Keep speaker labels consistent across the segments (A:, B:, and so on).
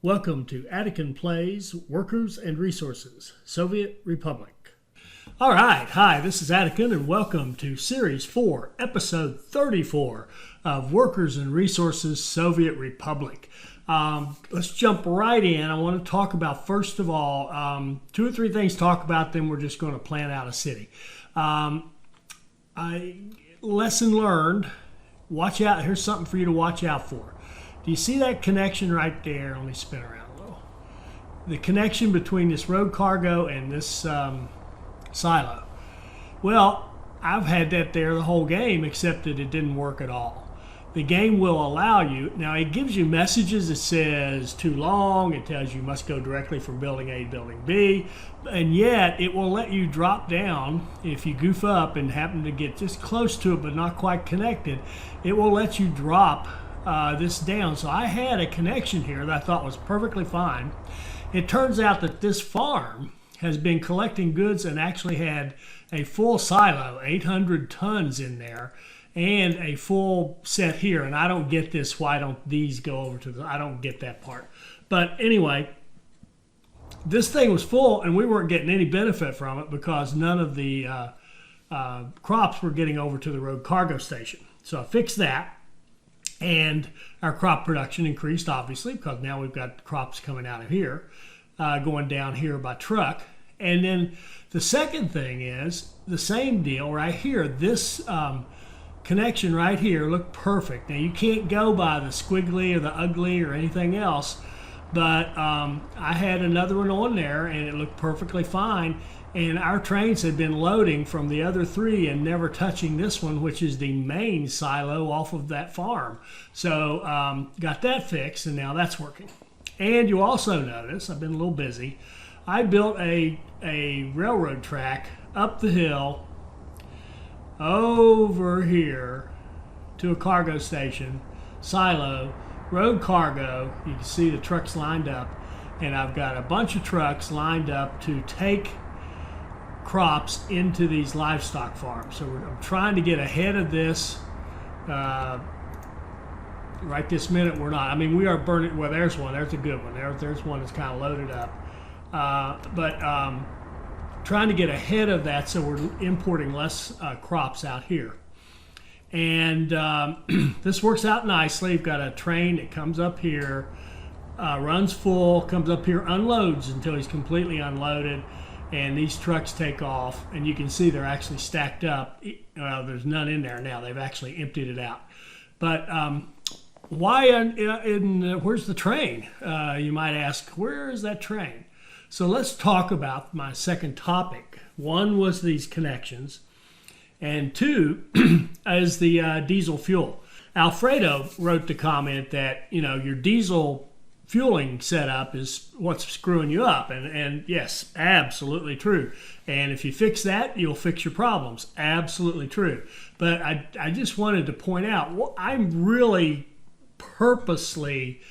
A: Welcome to Attican Plays Workers and Resources, Soviet Republic. All right, hi, this is Attican, and welcome to Series 4, Episode 34 of Workers and Resources, Soviet Republic. Let's jump right in. I want to talk about, first of all, two or three things to talk about, then we're just going to plan out a city. Lesson learned, watch out, here's something for you to watch out for. Do you see that connection right there? Let me spin around a little. The connection between this road cargo and this silo. Well, I've had that there the whole game, except that it didn't work at all. The game will allow you, now it gives you messages that says too long, it tells you must go directly from building A to building B, and yet it will let you drop down if you goof up and happen to get just close to it but not quite connected. It will let you drop this down. So I had a connection here that I thought was perfectly fine. It turns out that this farm has been collecting goods and actually had a full silo, 800 tons in there, and a full set here. And I don't get this, why don't these go over to the, I don't get that part. But anyway, this thing was full and we weren't getting any benefit from it because none of the crops were getting over to the road cargo station. So I fixed that. And our crop production increased, obviously, because now we've got crops coming out of here, going down here by truck. And then the second thing is the same deal right here. This connection right here looked perfect. Now, you can't go by the squiggly or the ugly or anything else, but I had another one on there, and it looked perfectly fine. And our trains had been loading from the other three and never touching this one, which is the main silo off of that farm. So got that fixed, and now that's working. And you also notice, I've been a little busy, I built a railroad track up the hill over here to a cargo station, silo, road cargo. You can see the trucks lined up, and I've got a bunch of trucks lined up to take crops into these livestock farms. So I'm trying to get ahead of this. Right this minute we're not. I mean, we are burning. Well, there's one. There's a good one. There's one that's kind of loaded up. But trying to get ahead of that so we're importing less crops out here. And this works out nicely. We've got a train that comes up here, runs full, comes up here, unloads until he's completely unloaded. And these trucks take off, and you can see they're actually stacked up. Well, there's none in there now. They've actually emptied it out. But why? Where's the train? You might ask, where is that train? So let's talk about my second topic. One was these connections, and two is the diesel fuel. Alfredo wrote the comment that your diesel fueling setup is what's screwing you up, and yes, absolutely true. And if you fix that, you'll fix your problems. Absolutely true. But I just wanted to point out, I'm really purposely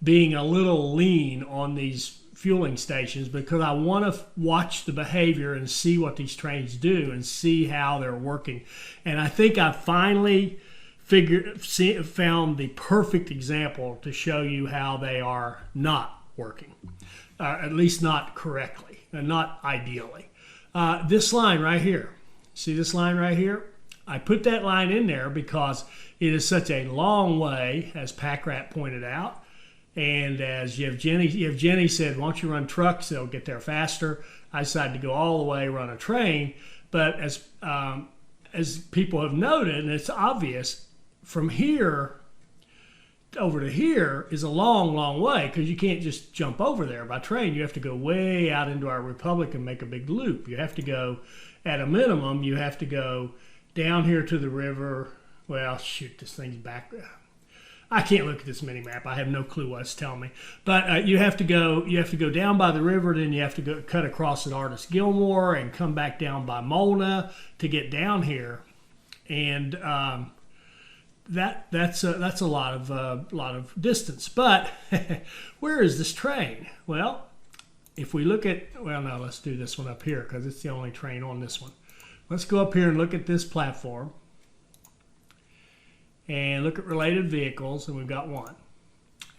A: being a little lean on these fueling stations because I want to watch the behavior and see what these trains do and see how they're working. And I think I finally found the perfect example to show you how they are not working, at least not correctly, and not ideally. This line right here, see this line right here? I put that line in there because it is such a long way, as Packrat pointed out, and as Yevgeny said, why don't you run trucks, they'll get there faster. I decided to go all the way, run a train, but as people have noted, and it's obvious, from here over to here is a long, long way because you can't just jump over there by train. You have to go way out into our republic and make a big loop. You have to go, at a minimum, you have to go down here to the river. Well, shoot, this thing's back. I can't look at this mini map. I have no clue what it's telling me. But you have to go down by the river, then you have to go cut across at Artis Gilmore and come back down by Molna to get down here. And that's a lot of distance. But where is this train? Well, if we look at, well, no, let's do this one up here because it's the only train on this one. Let's go up here and look at this platform and look at related vehicles, and we've got one.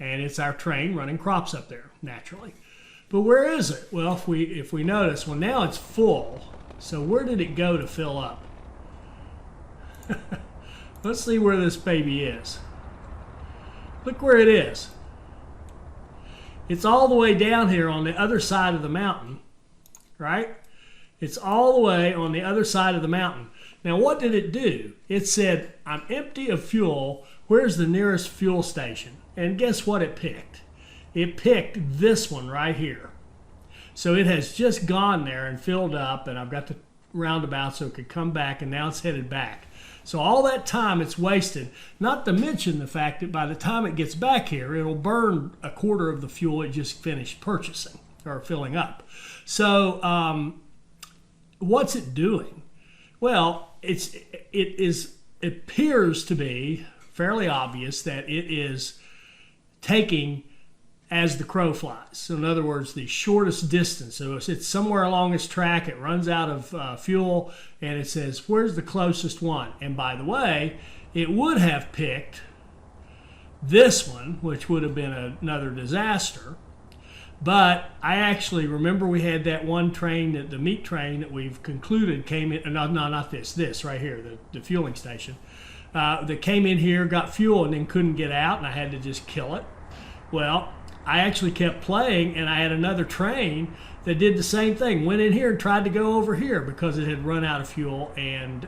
A: and it's our train running crops up there naturally. But where is it? Well, if we notice, well, now it's full. So where did it go to fill up? Let's see where this baby is. Look where it is. It's all the way down here on the other side of the mountain, right? It's all the way on the other side of the mountain. Now, what did it do? It said, I'm empty of fuel. Where's the nearest fuel station? And guess what it picked? It picked this one right here. So it has just gone there and filled up, and I've got the roundabout so it could come back, and now it's headed back. So all that time it's wasted, not to mention the fact that by the time it gets back here, it'll burn a quarter of the fuel it just finished purchasing or filling up. So what's it doing? Well, it appears to be fairly obvious that it is taking as the crow flies. So in other words, the shortest distance. So it's somewhere along its track, it runs out of fuel, and it says, where's the closest one? And by the way, it would have picked this one, which would have been another disaster. But I actually remember we had that one train, the meat train that we've concluded came in, no, not this right here, the fueling station, that came in here, got fuel, and then couldn't get out, and I had to just kill it. Well, I actually kept playing, and I had another train that did the same thing. Went in here and tried to go over here because it had run out of fuel, and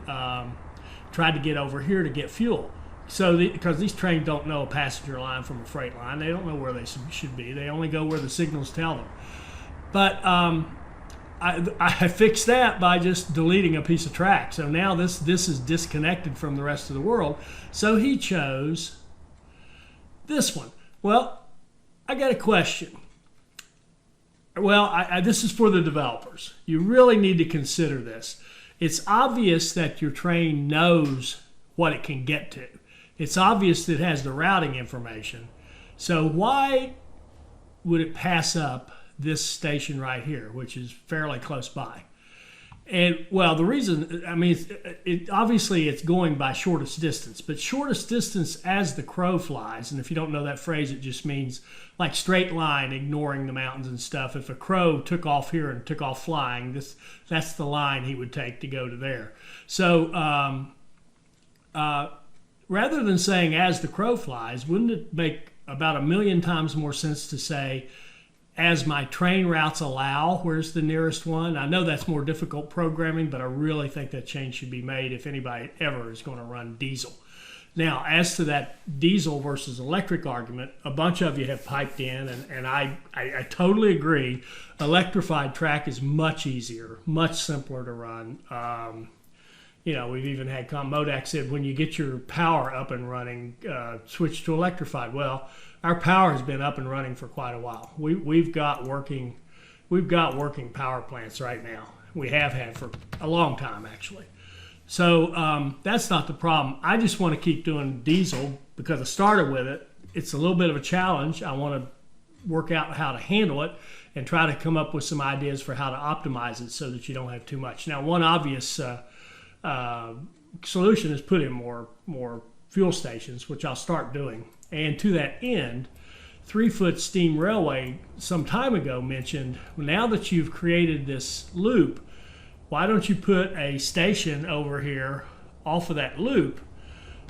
A: tried to get over here to get fuel. So because these trains don't know a passenger line from a freight line. They don't know where they should be. They only go where the signals tell them. But I fixed that by just deleting a piece of track. So now this is disconnected from the rest of the world. So he chose this one. Well, I got a question. Well, this is for the developers. You really need to consider this. It's obvious that your train knows what it can get to. It's obvious that it has the routing information. So why would it pass up this station right here, which is fairly close by? And well, the reason, I mean, obviously it's going by shortest distance, but shortest distance as the crow flies. And if you don't know that phrase, it just means like straight line, ignoring the mountains and stuff. If a crow took off here and took off flying, that's the line he would take to go to there. So rather than saying as the crow flies, wouldn't it make about 1,000,000 times more sense to say, as my train routes allow, where's the nearest one? I know that's more difficult programming, but I really think that change should be made if anybody ever is going to run diesel. Now, as to that diesel versus electric argument, a bunch of you have piped in, and I totally agree. Electrified track is much easier, much simpler to run. We've even had Modak said, when you get your power up and running, switch to electrified. Well, our power has been up and running for quite a while. We've got working power plants right now. We have had for a long time, actually. So that's not the problem. I just want to keep doing diesel because I started with it. It's a little bit of a challenge. I want to work out how to handle it and try to come up with some ideas for how to optimize it so that you don't have too much. Now, one obvious solution is put in more fuel stations, which I'll start doing. And to that end, 3-foot steam railway some time ago mentioned, now that you've created this loop, why don't you put a station over here off of that loop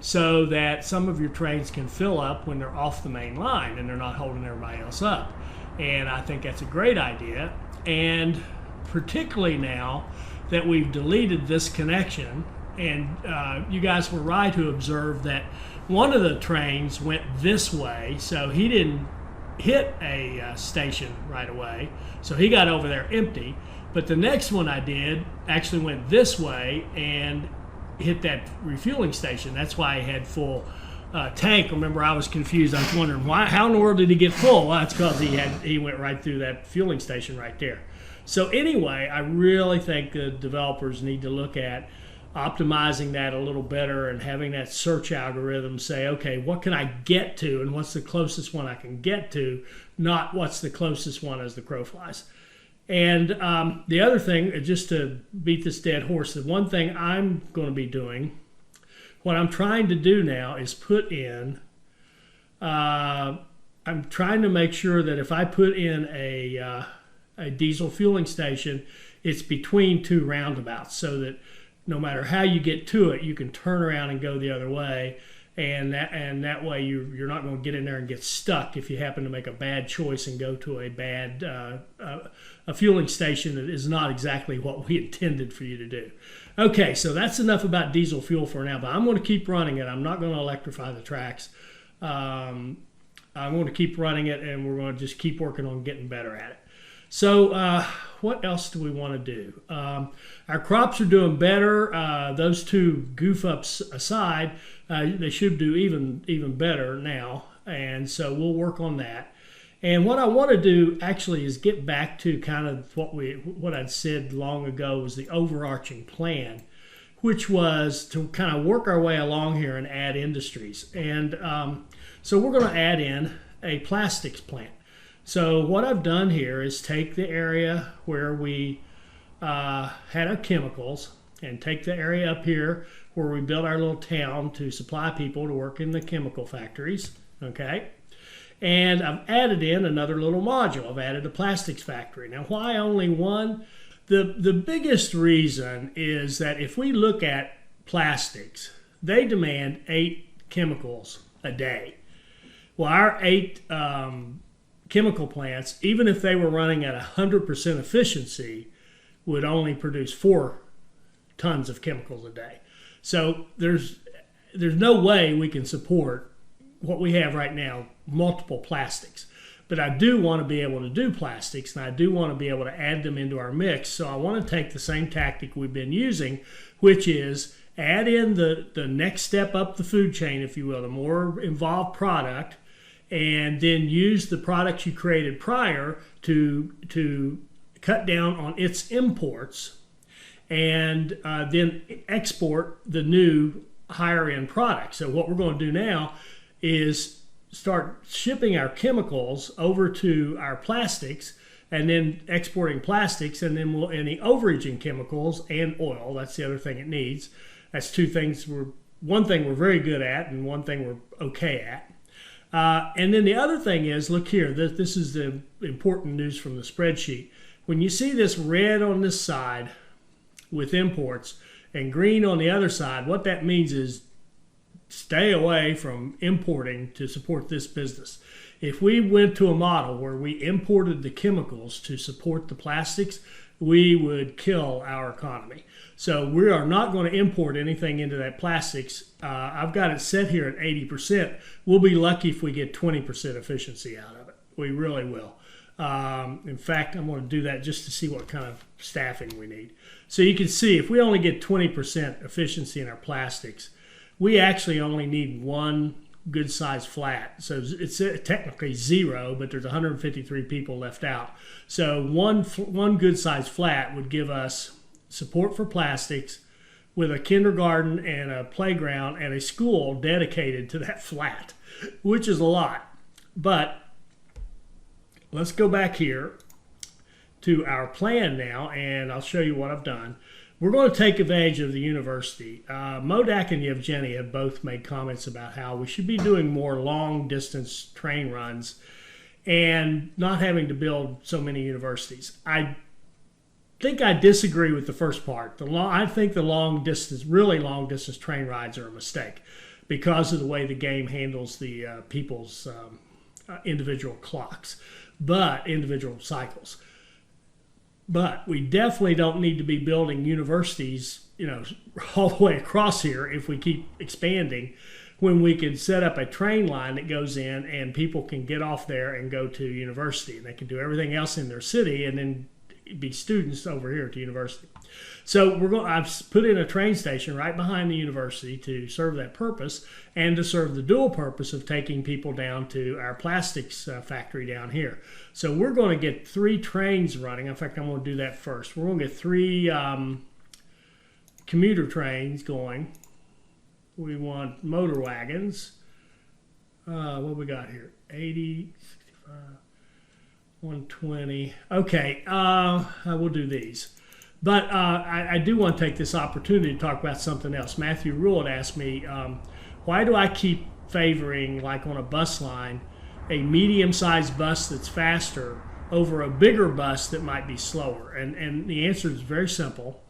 A: so that some of your trains can fill up when they're off the main line and they're not holding everybody else up? And I think that's a great idea. And particularly now that we've deleted this connection, and you guys were right to observe that one of the trains went this way, so he didn't hit a station right away, so he got over there empty. But the next one I did actually went this way and hit that refueling station. That's why he had full tank. Remember, I was confused. I was wondering how in the world did he get full? Well, that's because he went right through that fueling station right there. So anyway, I really think the developers need to look at optimizing that a little better and having that search algorithm say, okay, what can I get to and what's the closest one I can get to, not what's the closest one as the crow flies. And the other thing, just to beat this dead horse, the one thing I'm going to be doing, what I'm trying to do now is put in I'm trying to make sure that if I put in a diesel fueling station, it's between two roundabouts, so that no matter how you get to it, you can turn around and go the other way, and that way you're not going to get in there and get stuck if you happen to make a bad choice and go to a bad a fueling station that is not exactly what we intended for you to do. Okay, so that's enough about diesel fuel for now, but I'm going to keep running it. I'm not going to electrify the tracks. I'm going to keep running it, and we're going to just keep working on getting better at it. So what else do we want to do? Our crops are doing better. Those two goof ups aside, they should do even better now, and so we'll work on that. And what I want to do actually is get back to kind of what I'd said long ago was the overarching plan, which was to kind of work our way along here and add industries. And so we're going to add in a plastics plant. So what I've done here is take the area where we had our chemicals and take the area up here where we built our little town to supply people to work in the chemical factories, okay? And I've added in another little module. I've added a plastics factory. Now, why only one? The biggest reason is that if we look at plastics, they demand 8 chemicals a day. Well, our 8 chemical plants, even if they were running at 100% efficiency, would only produce 4 tons of chemicals a day. So there's no way we can support what we have right now, multiple plastics. But I do want to be able to do plastics, and I do want to be able to add them into our mix. So I want to take the same tactic we've been using, which is add in the next step up the food chain, if you will, the more involved product, and then use the products you created prior to cut down on its imports, and then export the new higher end product. So what we're going to do now is start shipping our chemicals over to our plastics, and then exporting plastics, and then we'll any overage in chemicals and oil. That's the other thing it needs. That's two things one thing we're very good at, and one thing we're okay at. And then the other thing is, look here, this is the important news from the spreadsheet. When you see this red on this side with imports and green on the other side, what that means is stay away from importing to support this business. If we went to a model where we imported the chemicals to support the plastics, we would kill our economy. So we are not going to import anything into that plastics. I've got it set here at 80%. We'll be lucky if we get 20% efficiency out of it. We really will. In fact, I'm going to do that just to see what kind of staffing we need. So you can see if we only get 20% efficiency in our plastics, we actually only need one good size flat. So it's technically 0, but there's 153 people left out. So one good size flat would give us support for plastics with a kindergarten and a playground and a school dedicated to that flat, which is a lot. But let's go back here to our plan now, and I'll show you what I've done. We're going to take advantage of the university. Modak and Yevgeny have both made comments about how we should be doing more long-distance train runs and not having to build so many universities. I think I disagree with the first part. I think the really long-distance train rides are a mistake because of the way the game handles the people's individual clocks, individual cycles. But we definitely don't need to be building universities, all the way across here if we keep expanding, when we can set up a train line that goes in and people can get off there and go to university. And they can do everything else in their city and then be students over here to university. So I've put in a train station right behind the university to serve that purpose and to serve the dual purpose of taking people down to our plastics factory down here. So we're going to get 3 trains running. In fact, I'm going to do that first. We're going to get 3 commuter trains going. We want motor wagons. What we got here? 80, 65, 120. Okay, we'll do these. But I do want to take this opportunity to talk about something else. Matthew Rule had asked me, why do I keep favoring, like on a bus line, a medium-sized bus that's faster over a bigger bus that might be slower? And the answer is very simple.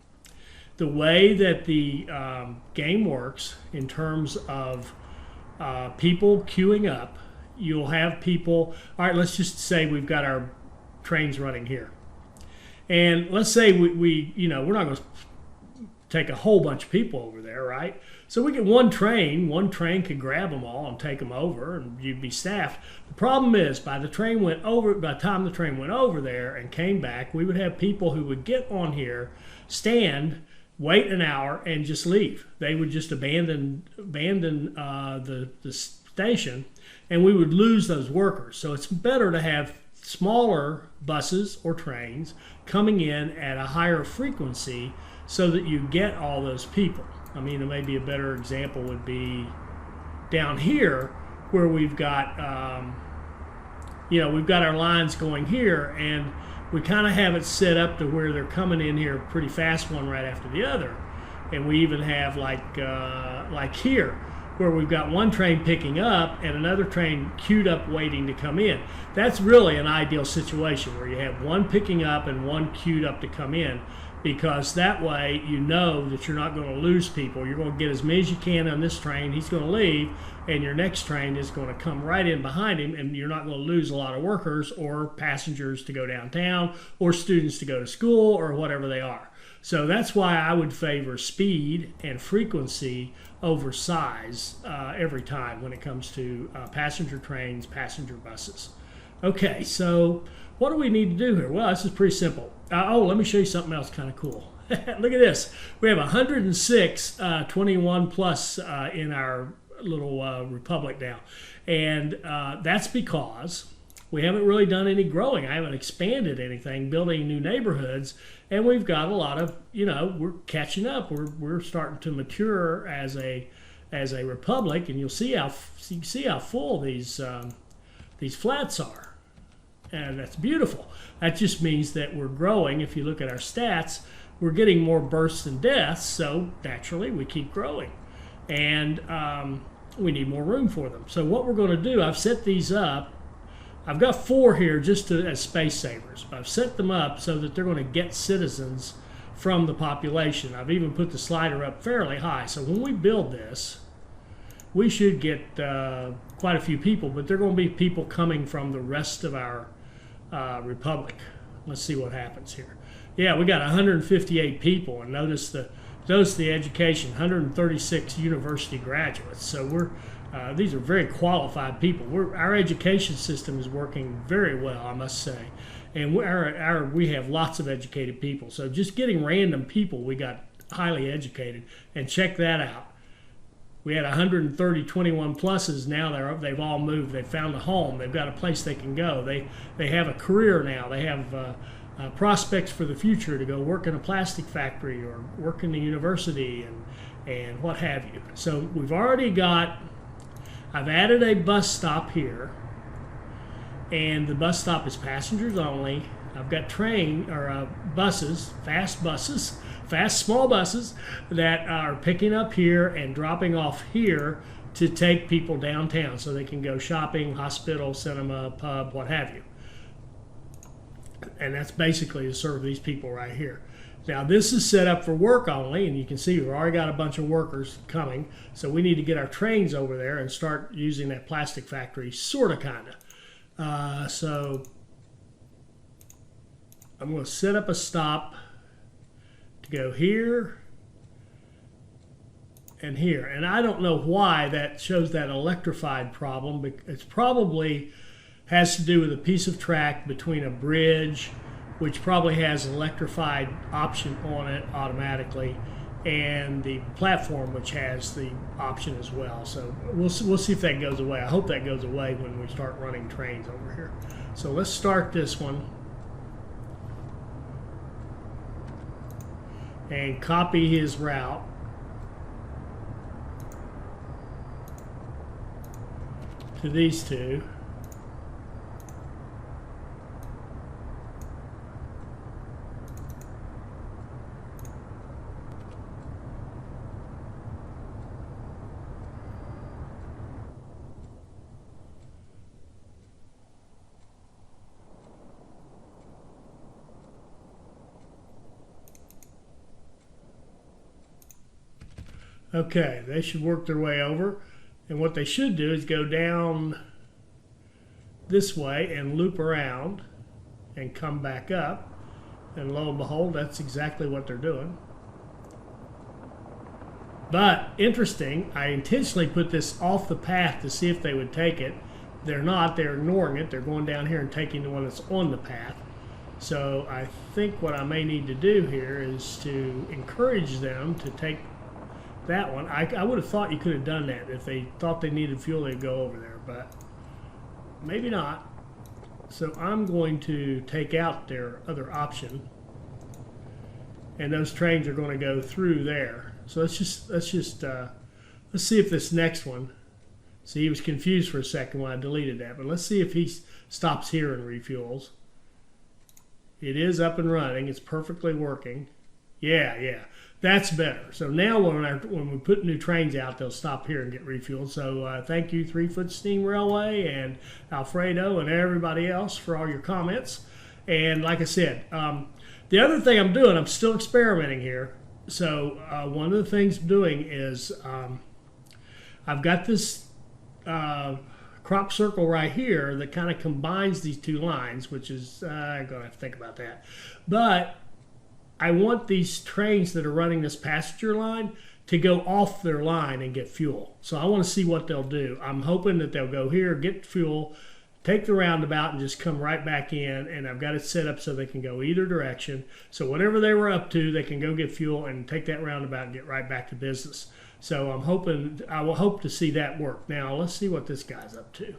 A: The way that the game works in terms of people queuing up, you'll have people, all right, let's just say we've got our trains running here. And let's say we we're not going to take a whole bunch of people over there, right? So we get one train could grab them all and take them over, and you'd be staffed. The problem is, by the time the train went over there and came back, we would have people who would get on here, stand, wait an hour, and just leave. They would just abandon the station, and we would lose those workers. So it's better to have smaller buses or trains coming in at a higher frequency so that you get all those people. I mean, maybe a better example would be down here where we've got, we've got our lines going here, and we kind of have it set up to where they're coming in here pretty fast, one right after the other. And we even have like here, where we've got one train picking up and another train queued up waiting to come in. That's really an ideal situation where you have one picking up and one queued up to come in, because that way you know that you're not going to lose people. You're going to get as many as you can on this train. He's going to leave, and your next train is going to come right in behind him, and you're not going to lose a lot of workers or passengers to go downtown or students to go to school or whatever they are. So that's why I would favor speed and frequency over size every time when it comes to passenger trains, passenger buses. Okay, so what do we need to do here? Well, this is pretty simple. Let me show you something else kind of cool. Look at this. We have 106 21 plus in our little republic now. And that's because we haven't really done any growing. I haven't expanded anything, building new neighborhoods, and we've got a lot of, we're catching up. We're starting to mature as a republic, and you see how full these flats are. And that's beautiful. That just means that we're growing. If you look at our stats, we're getting more births and deaths, so naturally we keep growing. And we need more room for them. So what we're going to do, I've set these up. I've got 4 here just as space savers. I've set them up so that they're going to get citizens from the population. I've even put the slider up fairly high. So when we build this, we should get quite a few people, but they're going to be people coming from the rest of our republic. Let's see what happens here. Yeah, we got 158 people, and notice the education, 136 university graduates. So these are very qualified people. Our education system is working very well, I must say, and we have lots of educated people. So just getting random people, we got highly educated, and check that out. We had 130 21 pluses. Now they've all moved. They've found a home. They've got a place they can go. They have a career now. They have prospects for the future to go work in a plastic factory or work in the university and what have you. So we've already got. I've added a bus stop here, and the bus stop is passengers only. I've got buses, fast small buses that are picking up here and dropping off here to take people downtown so they can go shopping, hospital, cinema, pub, what have you. And that's basically to serve these people right here. Now this is set up for work only, and you can see we've already got a bunch of workers coming, so we need to get our trains over there and start using that plastic factory, sort of, kind of. So I'm going to set up a stop to go here and here. And I don't know why that shows that electrified problem, but it's probably has to do with a piece of track between a bridge, which probably has an electrified option on it automatically, and the platform, which has the option as well. So we'll see if that goes away. I hope that goes away when we start running trains over here. So let's start this one and copy his route. To these two. Okay, they should work their way over. And what they should do is go down this way and loop around and come back up. And lo and behold, that's exactly what they're doing. But interesting, I intentionally put this off the path to see if they would take it. They're not, they're ignoring it. They're going down here and taking the one that's on the path. So I think what I may need to do here is to encourage them to take that one. I would have thought you could have done that. If they thought they needed fuel, they'd go over there, but maybe not. So I'm going to take out their other option, and those trains are going to go through there. So let's see if this next one. See, he was confused for a second when I deleted that, but let's see if he stops here and refuels. It is up and running. It's perfectly working. Yeah, that's better. So now when we put new trains out, they'll stop here and get refueled. So thank you, 3 Foot Steam Railway and Alfredo and everybody else for all your comments. And like I said, the other thing I'm doing, I'm still experimenting here. So one of the things I'm doing is I've got this crop circle right here that kind of combines these two lines, which is, I'm going to have to think about that. But I want these trains that are running this passenger line to go off their line and get fuel. So I want to see what they'll do. I'm hoping that they'll go here, get fuel, take the roundabout, and just come right back in. And I've got it set up so they can go either direction. So whatever they were up to, they can go get fuel and take that roundabout and get right back to business. So I will hope to see that work. Now let's see what this guy's up to.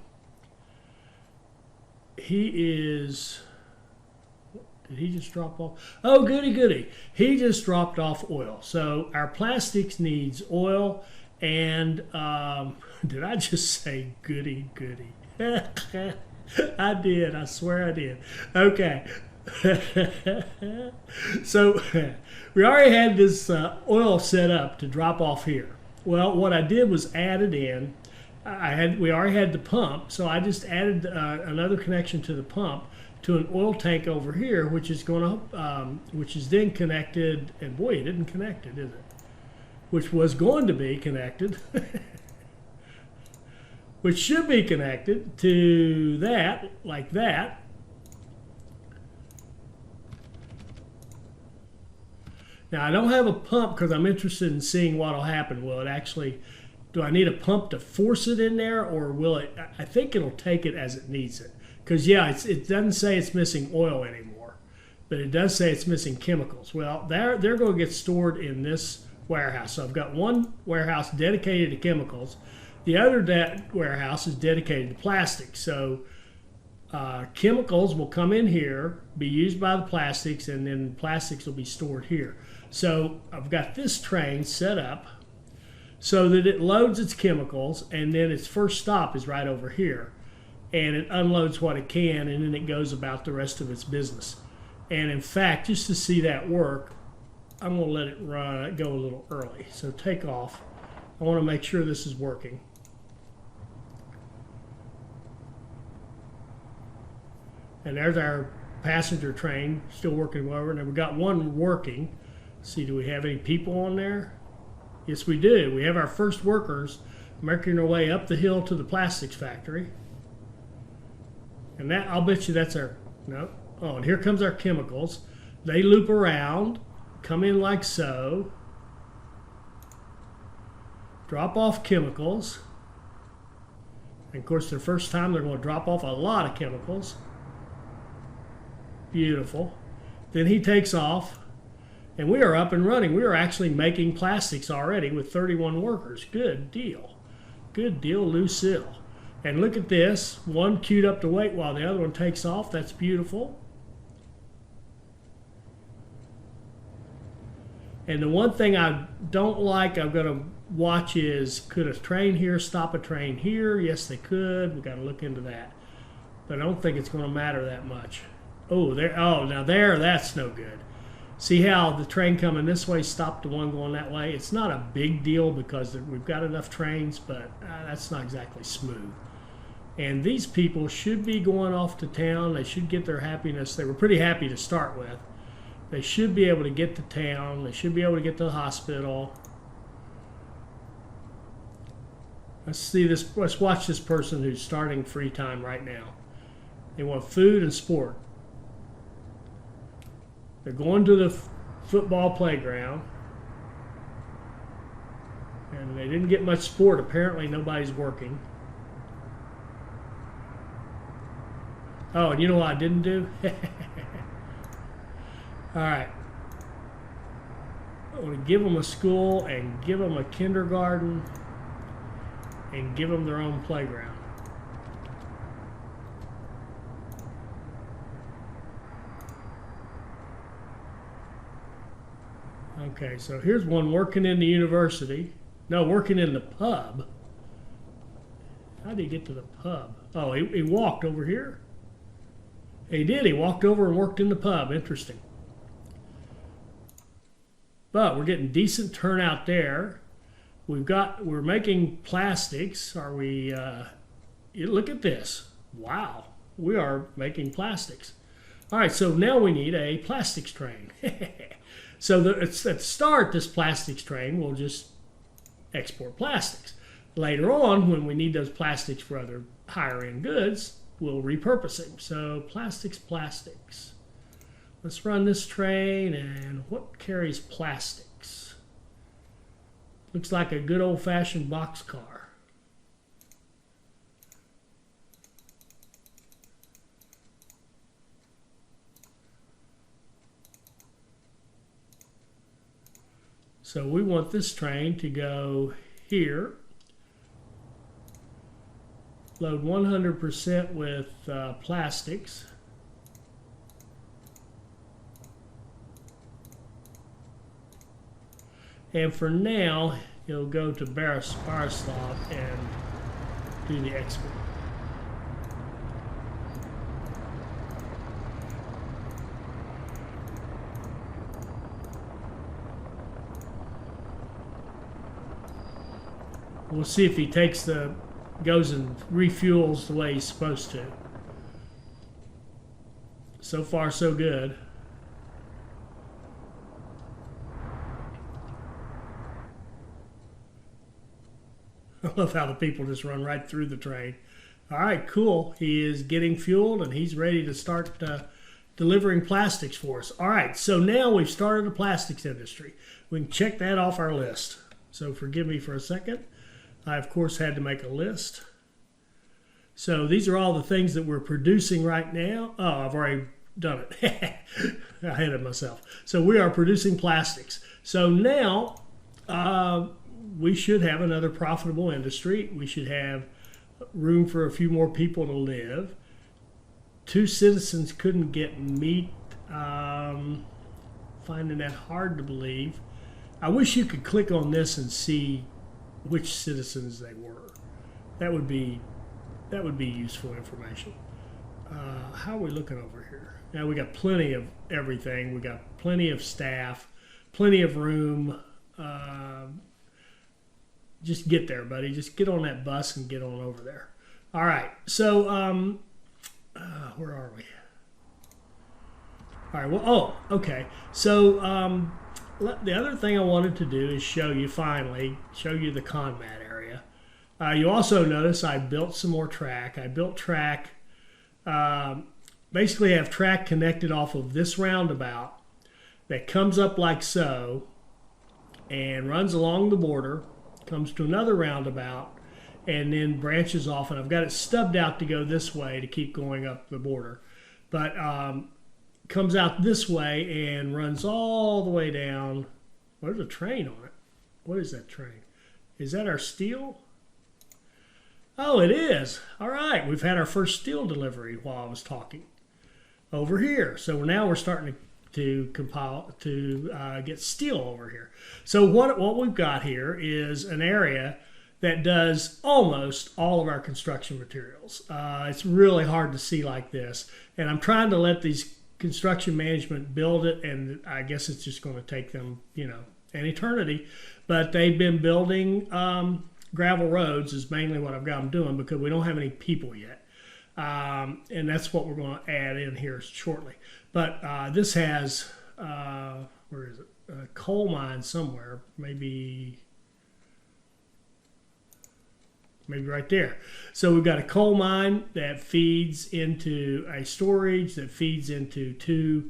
A: Did he just drop off? Oh, goody. He just dropped off oil. So our plastics needs oil and, did I just say goody? I did. I swear I did. Okay. So we already had this oil set up to drop off here. Well, what I did was add it in. We already had the pump, so I just added another connection to the pump to an oil tank over here, which is then connected. And boy, it didn't connect it, is it? Which was going to be connected, which should be connected to that, like that. Now I don't have a pump because I'm interested in seeing what will happen. Will it actually? Do I need a pump to force it in there, or will it? I think it'll take it as it needs it. Because, yeah, it doesn't say it's missing oil anymore, but it does say it's missing chemicals. Well, they're going to get stored in this warehouse. So I've got one warehouse dedicated to chemicals. The other warehouse is dedicated to plastics. So chemicals will come in here, be used by the plastics, and then plastics will be stored here. So I've got this train set up so that it loads its chemicals, and then its first stop is right over here. And it unloads what it can, and then it goes about the rest of its business. And in fact, just to see that work, I'm going to let it go a little early. So take off. I want to make sure this is working. And there's our passenger train still working over. And we've got one working. Let's see, do we have any people on there? Yes, we do. We have our first workers making their way up the hill to the plastics factory. And that, I'll bet you that's our, no. Oh, and here comes our chemicals. They loop around, come in like so, drop off chemicals. And of course, their first time, they're going to drop off a lot of chemicals. Beautiful. Then he takes off, and we are up and running. We are actually making plastics already with 31 workers. Good deal. Good deal, Lucille. And look at this, one queued up to wait while the other one takes off. That's beautiful. And the one thing I don't like, I'm going to watch is, could a train here stop a train here? Yes, they could. We've got to look into that. But I don't think it's going to matter that much. Oh, now that's no good. See how the train coming this way stopped the one going that way? It's not a big deal because we've got enough trains, but that's not exactly smooth. And these people should be going off to town. They should get their happiness. They were pretty happy to start with. They should be able to get to town. They should be able to get to the hospital. Let's see this. Let's watch this person who's starting free time right now. They want food and sport. They're going to the football playground. And they didn't get much sport. Apparently nobody's working. Oh, and you know what I didn't do? All right. I want to give them a school and give them a kindergarten and give them their own playground. Okay, so here's one working in the university. No, working in the pub. How did he get to the pub? Oh, he walked over here. He did. He walked over and worked in the pub. Interesting. But we're getting decent turnout there. We're making plastics. Are we? Look at this. Wow, we are making plastics. All right, so now we need a plastics train. So at the start, this plastics train will just export plastics. Later on, when we need those plastics for other higher end goods, we'll repurpose them. So plastics. Let's run this train, and what carries plastics? Looks like a good old-fashioned boxcar. So we want this train to go here, load 100% with plastics. And for now, it'll go to Barislav and do the export. We'll see if he goes and refuels the way he's supposed to. So far, so good. I love how the people just run right through the train. All right, cool. He is getting fueled and he's ready to start delivering plastics for us. All right, so now we've started the plastics industry. We can check that off our list. So forgive me for a second. I, of course, had to make a list. So these are all the things that we're producing right now. Oh, I've already done it. Ahead of myself. So we are producing plastics. So now we should have another profitable industry. We should have room for a few more people to live. 2 citizens couldn't get meat. Finding that hard to believe. I wish you could click on this and see which citizens they were. That would be useful information. How are we looking over here? Now we got plenty of everything. We got plenty of staff, plenty of room. Just get there, buddy. Just get on that bus and get on over there. All right. So where are we? All right. Well, oh, okay. So the other thing I wanted to do is show you the Conmat area. You also notice I built some more track. I built track, basically I have track connected off of this roundabout that comes up like so and runs along the border, comes to another roundabout, and then branches off. And I've got it stubbed out to go this way to keep going up the border. But comes out this way and runs all the way down. There's a train on it. What is that train? Is that our steel? Oh, it is. All right, we've had our first steel delivery while I was talking over here. So now we're starting to get steel over here. So what we've got here is an area that does almost all of our construction materials. It's really hard to see like this, and I'm trying to let these construction management build it, and I guess it's just going to take them, an eternity. But they've been building gravel roads is mainly what I've got them doing because we don't have any people yet. And that's what we're going to add in here shortly. But this has, where is it? A coal mine somewhere, maybe maybe right there. So we've got a coal mine that feeds into a storage, that feeds into two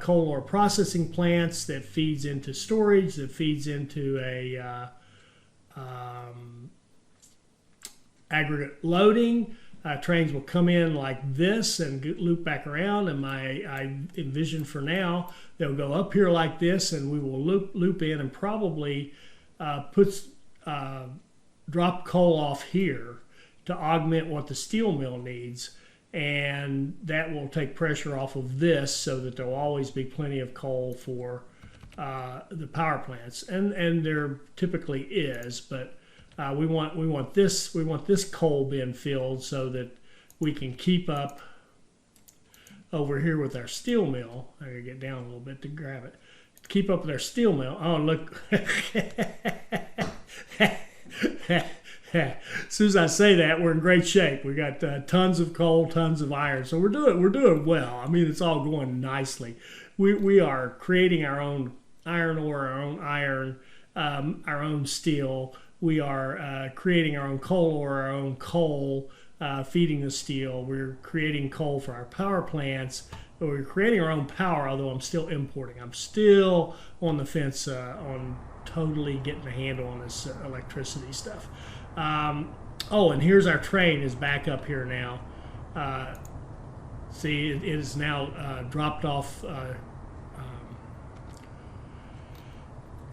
A: coal ore processing plants, that feeds into storage, that feeds into a aggregate loading. Trains will come in like this and loop back around, and I envision for now they'll go up here like this, and we will loop in and probably drop coal off here to augment what the steel mill needs, and that will take pressure off of this so that there will always be plenty of coal for the power plants, and there typically is, but we want this coal bin filled so that we can keep up over here with our steel mill. I gotta get down a little bit to grab it. Keep up with our steel mill. Oh, look. As soon as I say that, we're in great shape. We got tons of coal, tons of iron, so we're doing well. I mean, it's all going nicely. We are creating our own iron ore, our own iron, our own steel. We are creating our own coal ore, our own coal, feeding the steel. We're creating coal for our power plants. We're creating our own power, although I'm still importing. I'm still on the fence on totally getting a handle on this electricity stuff. Oh, and here's our train is back up here now. See, it is now dropped off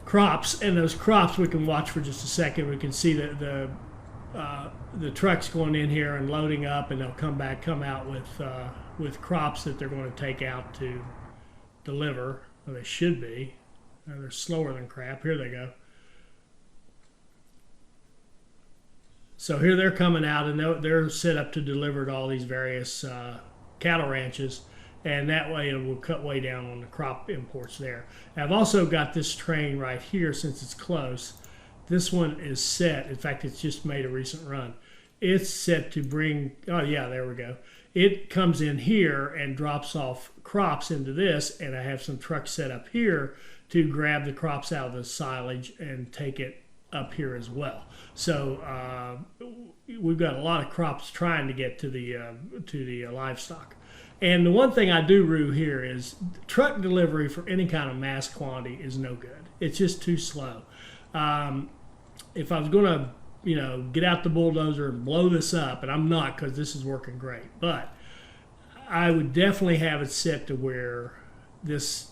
A: crops, and those crops we can watch for just a second. We can see the trucks going in here and loading up, and they'll come out with crops that they're going to take out to deliver. Well, they should be. They're slower than crap. Here they go. So here they're coming out, and they're set up to deliver to all these various cattle ranches, and that way it will cut way down on the crop imports there. And I've also got this train right here, since it's close. This one is set. In fact, it's just made a recent run. It's set to bring, oh yeah, there we go. It comes in here and drops off crops into this, and I have some trucks set up here to grab the crops out of the silage and take it up here as well. So we've got a lot of crops trying to get to the livestock. And the one thing I do rue here is truck delivery for any kind of mass quantity is no good. It's just too slow. If I was going to, get out the bulldozer and blow this up, and I'm not, because this is working great, but I would definitely have it set to where these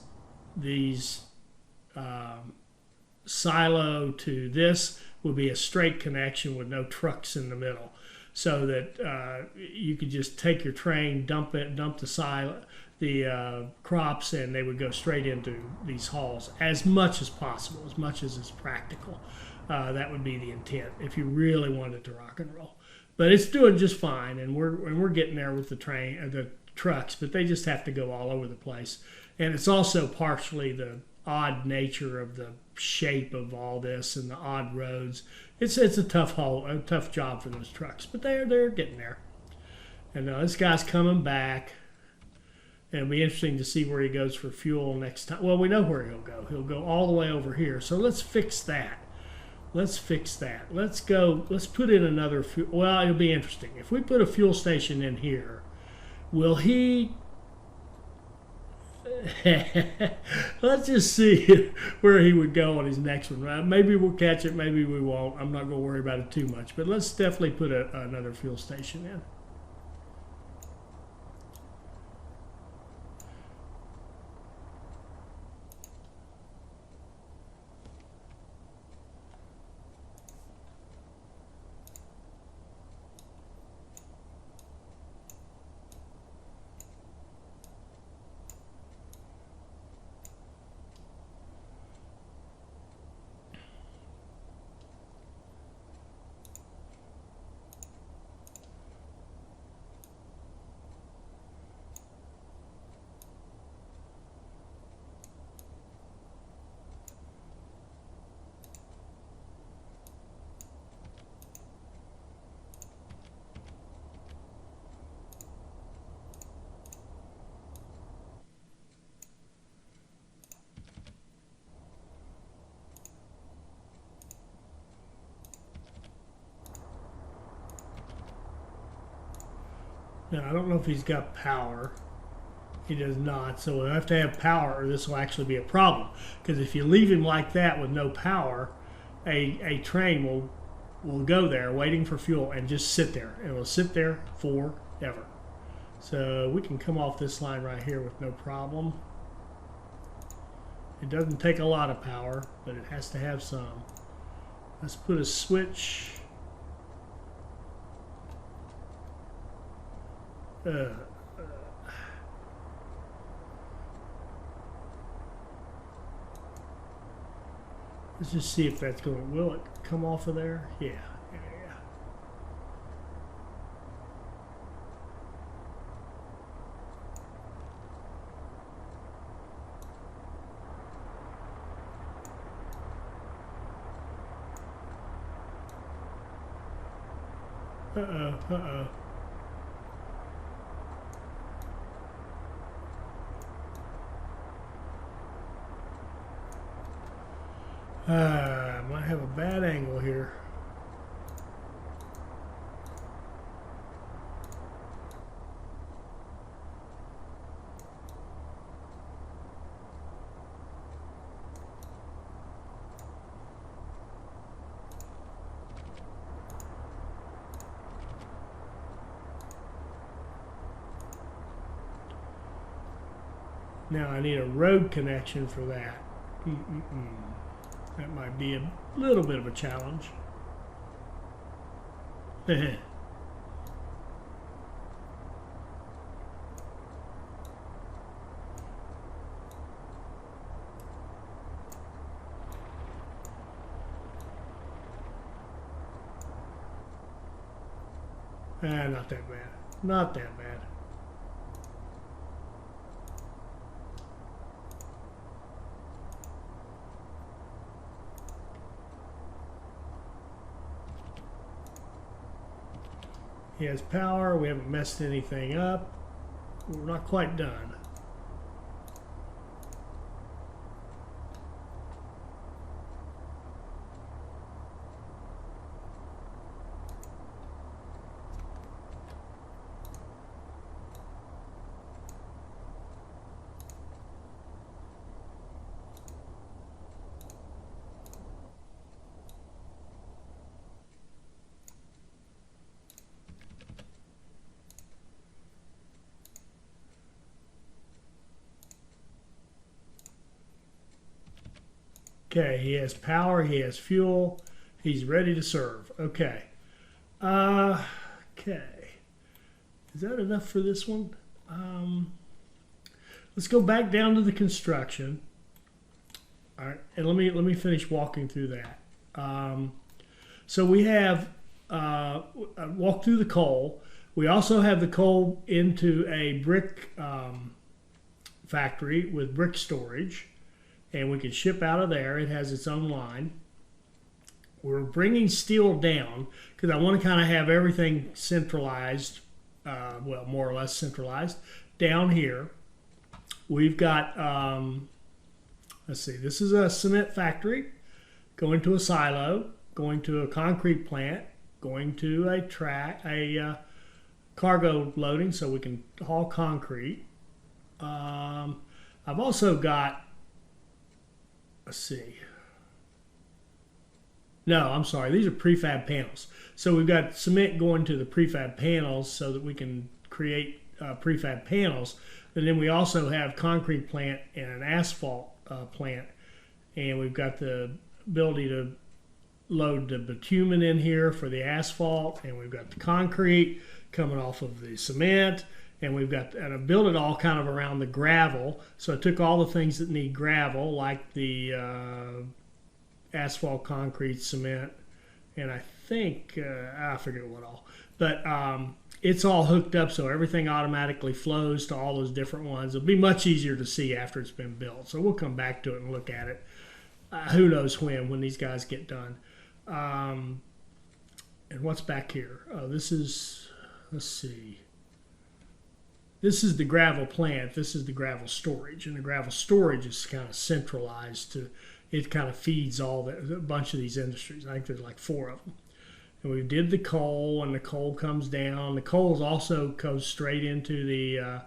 A: silo to this would be a straight connection with no trucks in the middle, so that you could just take your train, dump the crops, and they would go straight into these hauls as much as possible, as much as is practical. That would be the intent if you really wanted to rock and roll. But it's doing just fine, and we're getting there with the trucks, but they just have to go all over the place. And it's also partially the odd nature of the shape of all this and the odd roads. It's a tough job for those trucks, but they're getting there. And this guy's coming back, and it'll be interesting to see where he goes for fuel next time. Well, we know where he'll go. He'll go all the way over here. So let's fix that. Let's put in another fuel. Well, it'll be interesting. If we put a fuel station in here, will he... Let's just see where he would go on his next one. Right? Maybe we'll catch it, maybe we won't. I'm not going to worry about it too much. But let's definitely put another fuel station in. Now, I don't know if he's got power. He does not, so we'll have to have power or this will actually be a problem. Because if you leave him like that with no power, a train will go there waiting for fuel and just sit there. It will sit there forever. So we can come off this line right here with no problem. It doesn't take a lot of power, but it has to have some. Let's put a switch. Let's just see if that's going. Will it come off of there? Yeah. Uh-oh. Might have a bad angle here. Now I need a road connection for that. That might be a little bit of a challenge. Not that bad. Not that bad. He has power. We haven't messed anything up. We're not quite done. Okay, he has power, he has fuel, he's ready to serve. Okay. Okay. Is that enough for this one? Let's go back down to the construction. All right, and let me finish walking through that. So we have walked through the coal. We also have the coal into a brick factory with brick storage. And we can ship out of there. It has its own line. We're bringing steel down because I want to kind of have everything centralized, well, more or less centralized. Down here, we've got, let's see, this is a cement factory, going to a silo, going to a concrete plant, going to a cargo loading so we can haul concrete. I've also got, let's see. No, I'm sorry. These are prefab panels. So we've got cement going to the prefab panels so that we can create prefab panels. And then we also have concrete plant and an asphalt plant. And we've got the ability to load the bitumen in here for the asphalt. And we've got the concrete coming off of the cement. And we've got, and I built it all kind of around the gravel. So I took all the things that need gravel, like the asphalt, concrete, cement, and I think, I forget what all. But it's all hooked up so everything automatically flows to all those different ones. It'll be much easier to see after it's been built. So we'll come back to it and look at it. Who knows when these guys get done. And what's back here? Oh, this is, let's see. This is the gravel plant. This is the gravel storage. And the gravel storage is kind of centralized to, it kind of feeds a bunch of these industries. I think there's like 4 of them. And we did the coal, and the coal comes down. The coal also goes straight into the,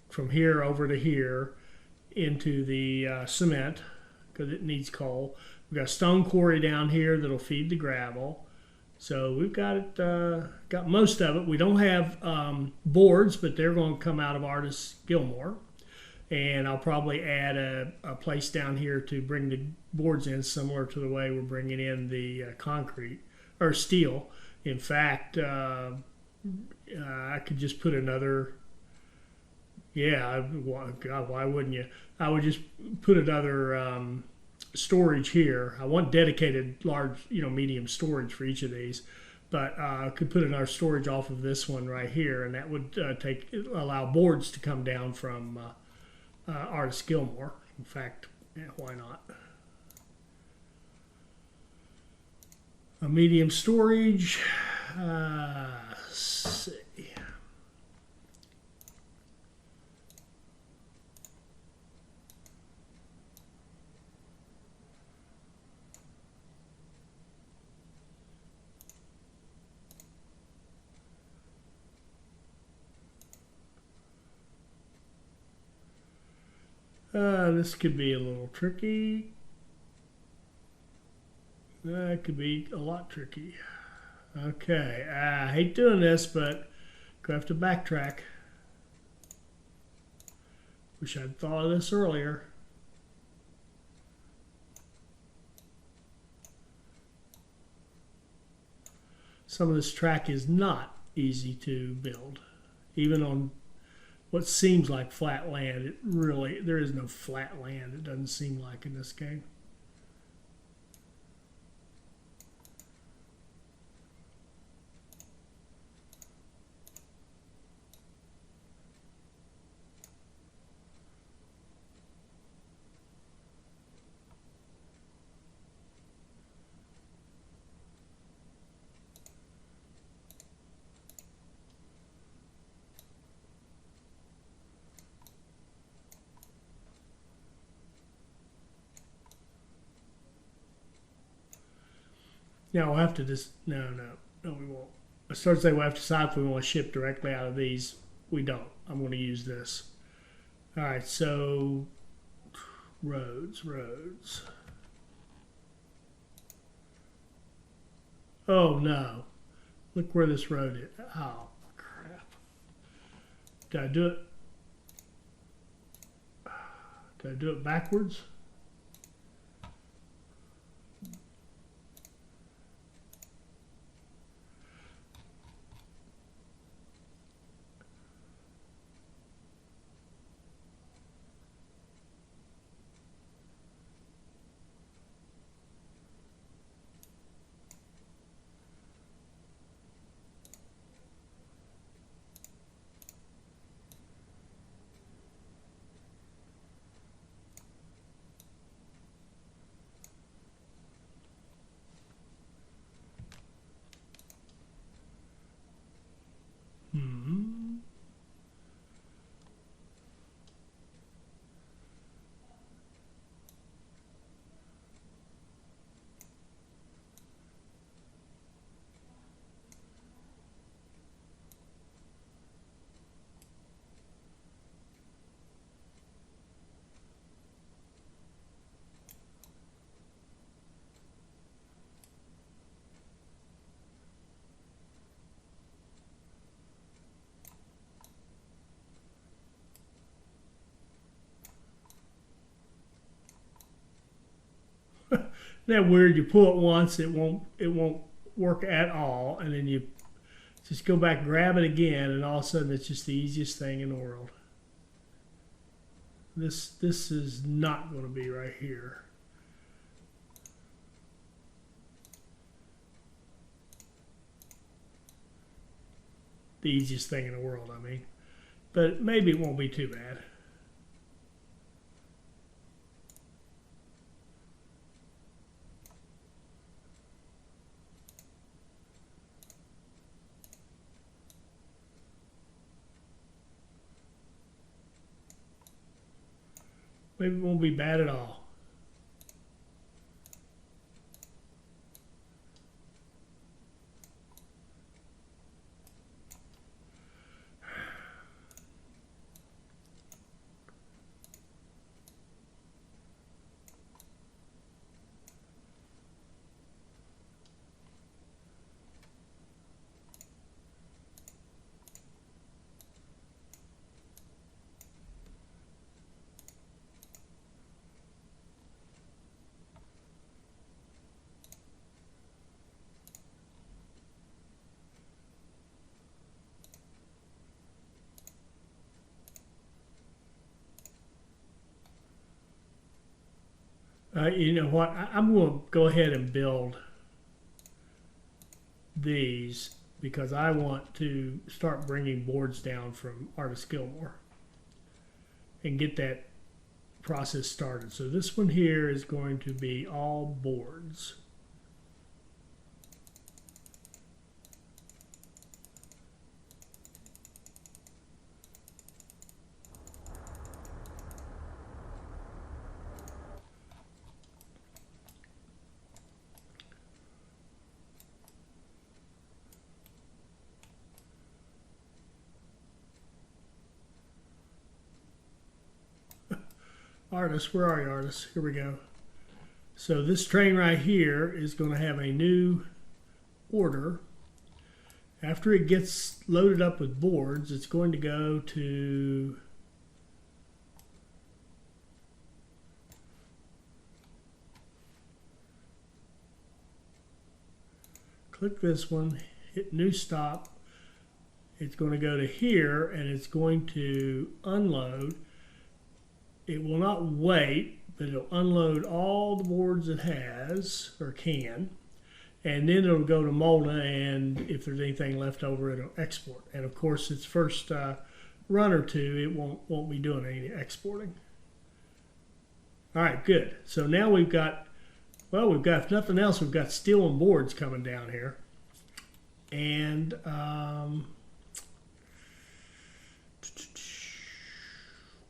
A: from here over to here, into the cement, because it needs coal. We've got a stone quarry down here that'll feed the gravel. So we've got it, got most of it. We don't have boards, but they're going to come out of Artis Gilmore. And I'll probably add a place down here to bring the boards in, similar to the way we're bringing in the concrete or steel. In fact, I could just put another, yeah, God, why wouldn't you? I would just put another storage here. I want dedicated large, medium storage for each of these, but I could put another storage off of this one right here, and that would allow boards to come down from Artis Gilmore. In fact, yeah, why not? A medium storage. Let's see. This could be a little tricky. That could be a lot tricky. Okay, I hate doing this, but I have to backtrack. Wish I'd thought of this earlier. Some of this track is not easy to build, even on what seems like flat land. There is no flat land, it doesn't seem like in this game. Now we'll have to just, no, we won't. I started to say we'll have to decide if we want to ship directly out of these. We don't. I'm going to use this. All right, so roads. Oh no, look where this road is. Oh crap. Did I do it? Did I do it backwards? Isn't that weird? You pull it once, it won't work at all, and then you just go back, grab it again, and all of a sudden it's just the easiest thing in the world. This is not going to be right here. The easiest thing in the world, I mean. But maybe it won't be too bad. Maybe it won't be bad at all. You know what? I'm going to go ahead and build these because I want to start bringing boards down from Artist Gilmore and get that process started. So this one here is going to be all boards. Artist, where are you, artist? Here we go. So this train right here is going to have a new order. After it gets loaded up with boards, it's going to go to click this one, hit new stop. It's going to go to here and it's going to unload. It will not wait, but it'll unload all the boards it has or can, and then it'll go to Molna, and if there's anything left over, it'll export. And of course, its first run or two, it won't be doing any exporting. All right, good. So now we've got, well, we've got, if nothing else, we've got steel and boards coming down here, and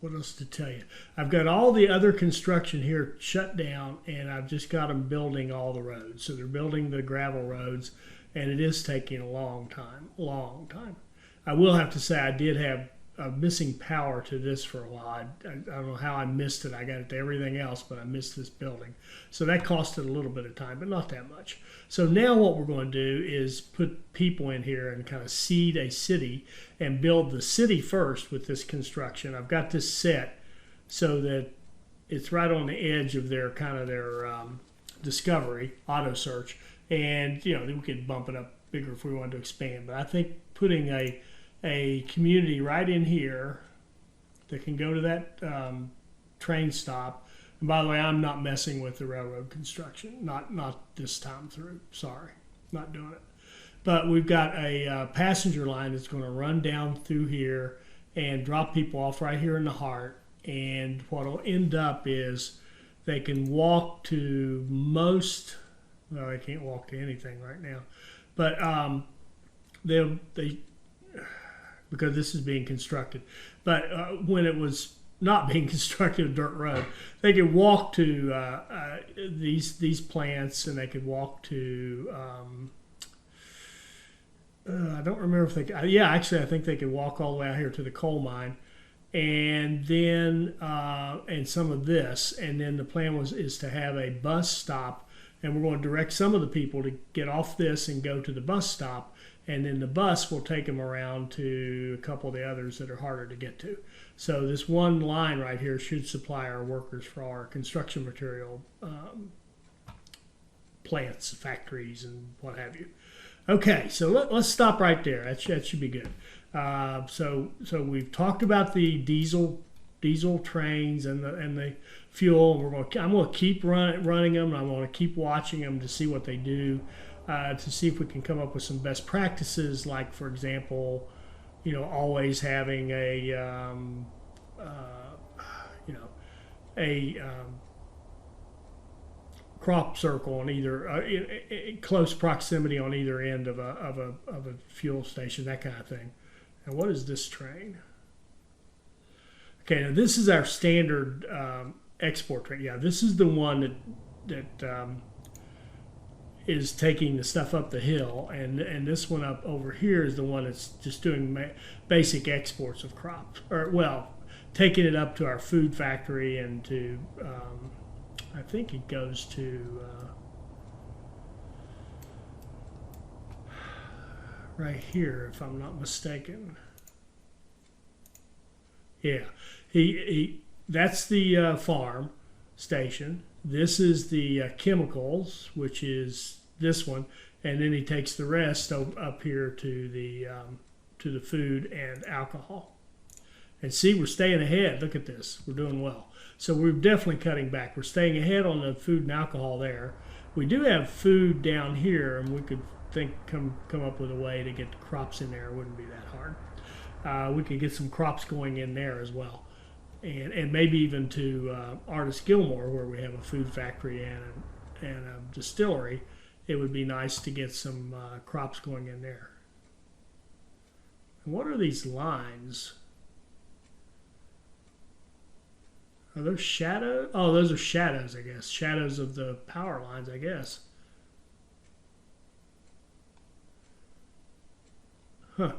A: what else to tell you? I've got all the other construction here shut down, and I've just got them building all the roads. So they're building the gravel roads, and it is taking a long time, long time. I will have to say I did have missing power to this for a while. I don't know how I missed it. I got it to everything else, but I missed this building. So that costed a little bit of time, but not that much. So now what we're going to do is put people in here and kind of seed a city and build the city first with this construction. I've got this set so that it's right on the edge of their kind of their discovery auto search, and you know, we could bump it up bigger if we wanted to expand. But I think putting a community right in here that can go to that train stop. And by the way, I'm not messing with the railroad construction, not this time through. Sorry, not doing it. But we've got a passenger line that's going to run down through here and drop people off right here in the heart. And what will end up is they can walk to most, well, they can't walk to anything right now, but they because this is being constructed. But when it was not being constructed, a dirt road, they could walk to these plants, and they could walk to I don't remember if they could, yeah, actually I think they could walk all the way out here to the coal mine, and then and some of this, and then the plan is to have a bus stop, and we're going to direct some of the people to get off this and go to the bus stop, and then the bus will take them around to a couple of the others that are harder to get to. So this one line right here should supply our workers for our construction material plants, factories, and what have you. Okay, so let's stop right there. That should be good. So we've talked about the diesel trains and the fuel. I'm going to keep running them. I'm going to keep watching them to see what they do, to see if we can come up with some best practices. Like, for example, you know, always having a crop circle on either close proximity on either end of a fuel station, that kind of thing. And what is this train? Okay, now this is our standard export train. Yeah, this is the one that is taking the stuff up the hill, and this one up over here is the one that's just doing basic exports of crops, or well, taking it up to our food factory and to I think it goes to right here, if I'm not mistaken. Yeah, that's the farm station. This is the chemicals, which is this one, and then he takes the rest up here to the food and alcohol. And see, we're staying ahead. Look at this. We're doing well. So we're definitely cutting back. We're staying ahead on the food and alcohol there. We do have food down here, and we could come up with a way to get the crops in there. It wouldn't be that hard. We could get some crops going in there as well. And maybe even to Artist Gilmore, where we have a food factory and a distillery. It would be nice to get some crops going in there. And what are these lines? Are those shadows? Oh, those are shadows, I guess. Shadows of the power lines, I guess. Huh.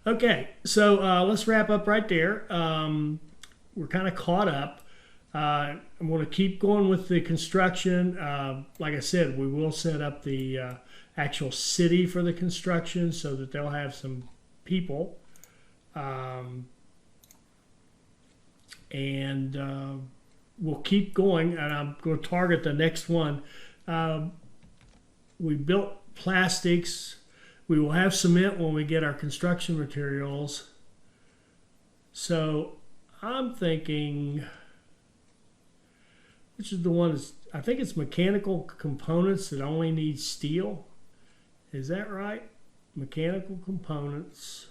A: Okay, so let's wrap up right there. We're kind of caught up. I'm going to keep going with the construction. Like I said, we will set up the actual city for the construction so that they'll have some people. And we'll keep going, and I'm going to target the next one. We built plastics. We will have cement when we get our construction materials. So I'm thinking, which is the one that's, I think it's mechanical components that only need steel. Is that right? Mechanical components.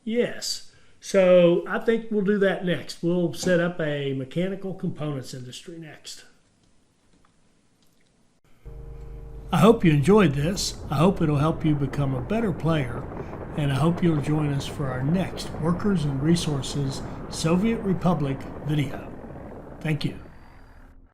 A: Yes. So I think we'll do that next. We'll set up a mechanical components industry next. I hope you enjoyed this. I hope it'll help you become a better player. And I hope you'll join us for our next Workers and Resources Soviet Republic video. Thank you.